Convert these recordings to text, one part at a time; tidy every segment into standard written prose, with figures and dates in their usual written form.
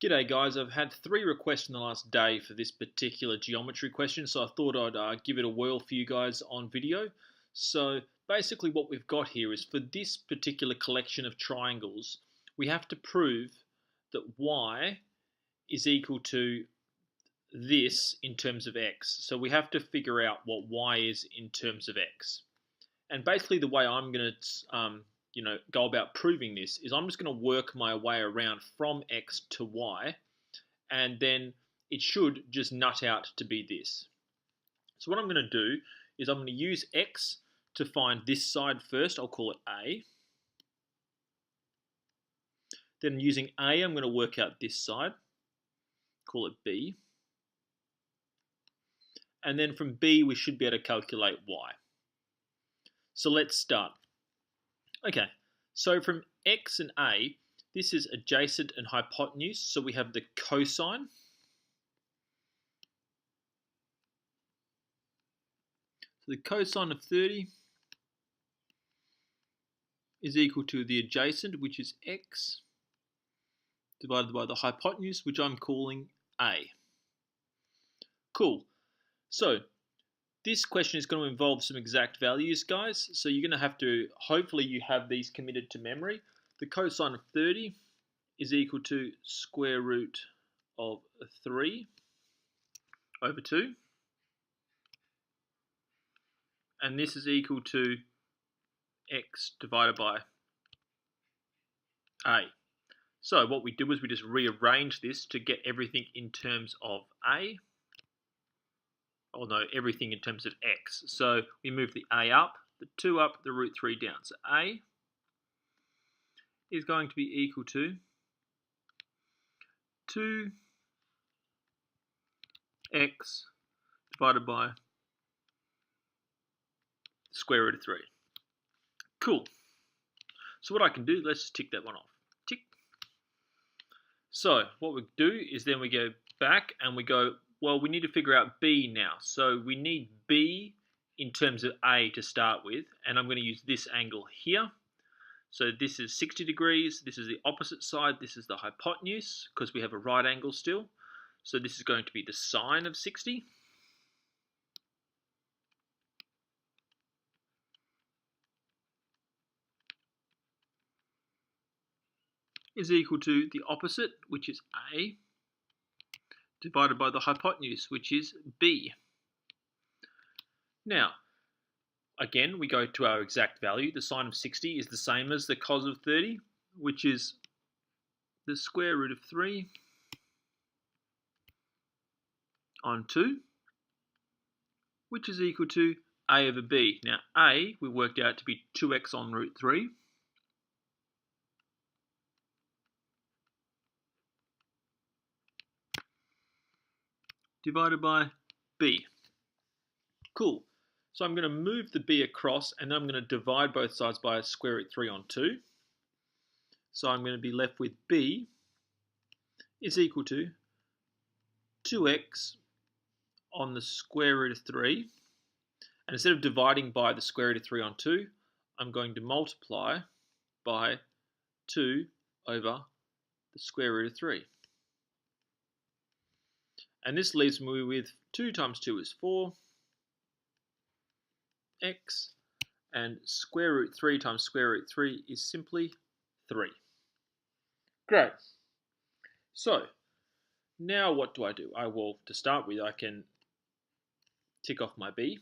G'day guys, I've had 3 requests in the last day for this particular geometry question, so I thought I'd give it a whirl for you guys on video. So basically what we've got here is for this particular collection of triangles, we have to prove that y is equal to this in terms of x. So we have to figure out what y is in terms of x. And basically the way I'm going to go about proving this is I'm just going to work my way around from x to y, and then it should just nut out to be this. So what I'm going to do is I'm going to use x to find this side first. I'll call it A. Then using A, I'm going to work out this side, call it B. And then from B, we should be able to calculate y. So let's start. Okay, so from x and a, this is adjacent and hypotenuse, so we have the cosine. So the cosine of 30 is equal to the adjacent, which is x, divided by the hypotenuse, which I'm calling a. Cool. So this question is going to involve some exact values, guys. So you're going to have to, hopefully you have these committed to memory. The cosine of 30 is equal to square root of 3 over 2. And this is equal to x divided by a. So what we did was we just rearranged this to get everything in terms of a. Oh no, everything in terms of x. So we move the a up, the 2 up, the root 3 down. So a is going to be equal to 2x divided by the square root of 3. Cool. So what I can do, let's just tick that one off. Tick. So what we do is then we go back and we go, well, we need to figure out B now. So we need B in terms of A to start with, and I'm going to use this angle here. So this is 60 degrees, this is the opposite side, this is the hypotenuse, because we have a right angle still. So this is going to be the sine of 60. Is equal to the opposite, which is A, divided by the hypotenuse, which is B. Now, again, we go to our exact value. The sine of 60 is the same as the cos of 30, which is the square root of 3 on 2, which is equal to A over B. Now, A we worked out to be 2x on root 3. Divided by b. Cool. So I'm going to move the b across, and then I'm going to divide both sides by square root 3 on 2. So I'm going to be left with b is equal to 2x on the square root of 3. And instead of dividing by the square root of 3 on 2, I'm going to multiply by 2 over the square root of 3. And this leaves me with 2 times 2 is 4, x, and square root 3 times square root 3 is simply 3. Great. So, now what do? Well, to start with, I can tick off my b.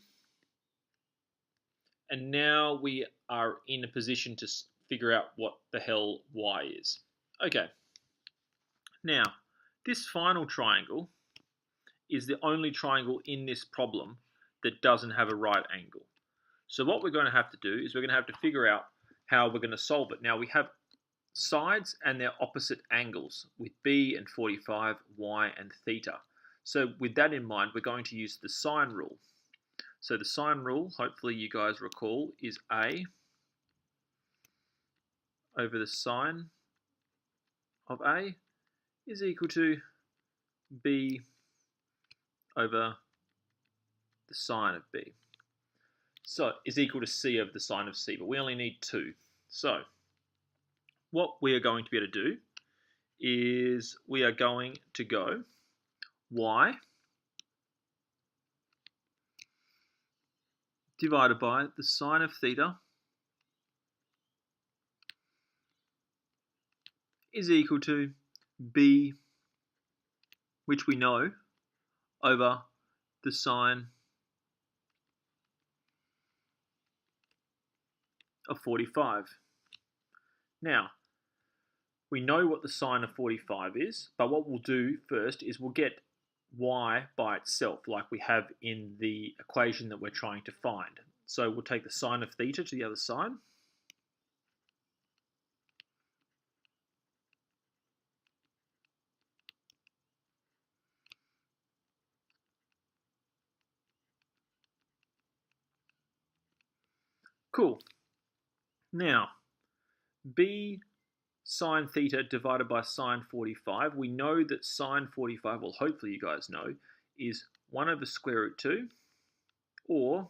And now we are in a position to figure out what the hell y is. Okay. Now, this final triangle is the only triangle in this problem that doesn't have a right angle. So what we're going to have to do is we're going to have to figure out how we're going to solve it. Now we have sides and their opposite angles with b and 45, y and theta. So with that in mind, we're going to use the sine rule. So the sine rule, hopefully you guys recall, is a over the sine of a is equal to b over the sine of b. So is equal to c over the sine of c, but we only need 2. So what we are going to be able to do is we are going to go y divided by the sine of theta is equal to b, which we know, over the sine of 45. Now, we know what the sine of 45 is, but what we'll do first is we'll get y by itself, like we have in the equation that we're trying to find. So we'll take the sine of theta to the other side. Cool. Now, b sine theta divided by sine 45, we know that sine 45, well, hopefully you guys know, is 1 over square root 2 or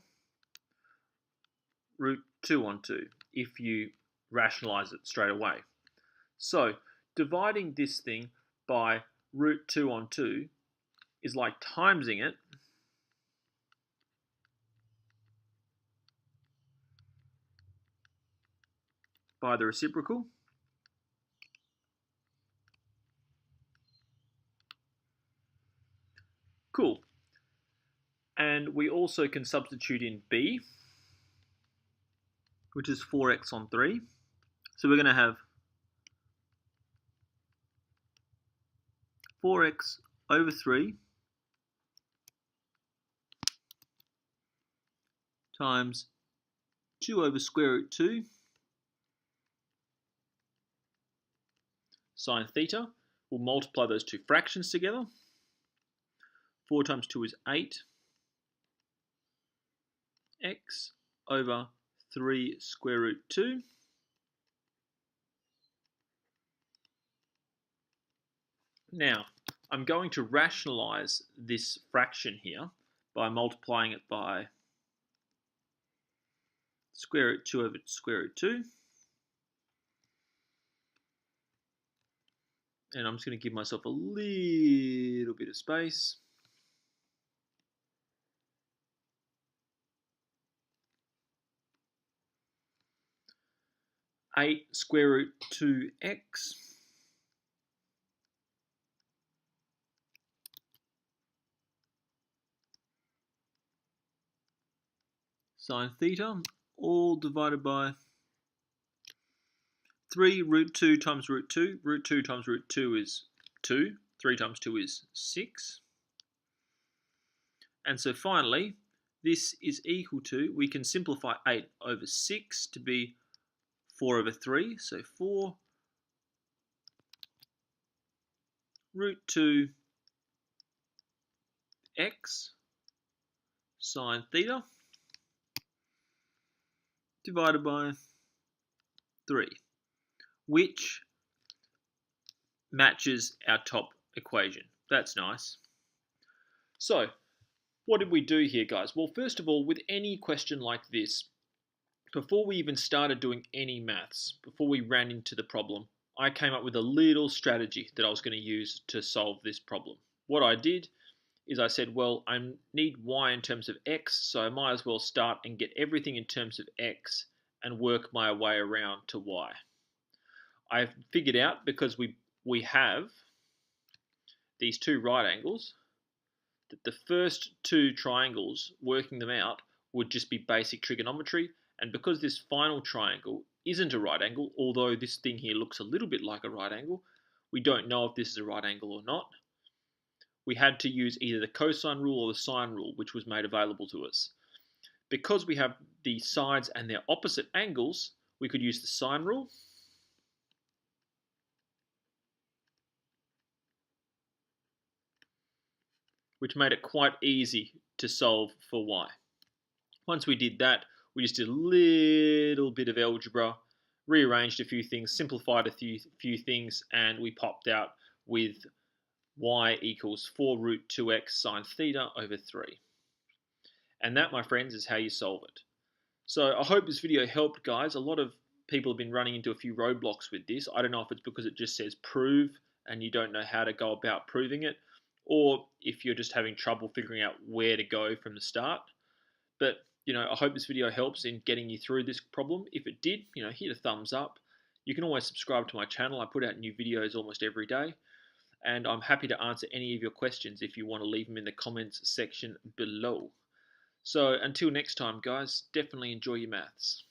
root 2 on 2 if you rationalize it straight away. So dividing this thing by root 2 on 2 is like timesing it by the reciprocal. Cool. And we also can substitute in b, which is 4x on 3. So we're going to have 4x over 3 times 2 over square root 2 sine theta. We'll multiply those two fractions together. 4 times 2 is 8 x over 3 square root 2. Now, I'm going to rationalize this fraction here by multiplying it by square root 2 over square root 2. And I'm just going to give myself a little bit of space. Eight square root 2x sine theta, all divided by 3 root 2 times root 2. Root 2 times root 2 is 2. 3 times 2 is 6. And so finally, this is equal to, we can simplify 8 over 6 to be 4 over 3. So 4 root 2 x sine theta divided by 3, which matches our top equation. That's nice. So, what did we do here, guys? Well, first of all, with any question like this, before we even started doing any maths, before we ran into the problem, I came up with a little strategy that I was going to use to solve this problem. What I did is I said, well, I need y in terms of x, so I might as well start and get everything in terms of x and work my way around to y. I've figured out, because we have these two right angles, that the first two triangles, working them out, would just be basic trigonometry. And because this final triangle isn't a right angle, although this thing here looks a little bit like a right angle, we don't know if this is a right angle or not. We had to use either the cosine rule or the sine rule, which was made available to us. Because we have the sides and their opposite angles, we could use the sine rule. Which made it quite easy to solve for y. Once we did that, we just did a little bit of algebra, rearranged a few things, simplified a few things, and we popped out with y equals 4 root 2x sine theta over 3. And that, my friends, is how you solve it. So I hope this video helped, guys. A lot of people have been running into a few roadblocks with this. I don't know if it's because it just says prove and you don't know how to go about proving it, or if you're just having trouble figuring out where to go from the start. But, I hope this video helps in getting you through this problem. If it did, hit a thumbs up. You can always subscribe to my channel. I put out new videos almost every day. And I'm happy to answer any of your questions if you want to leave them in the comments section below. So until next time, guys, definitely enjoy your maths.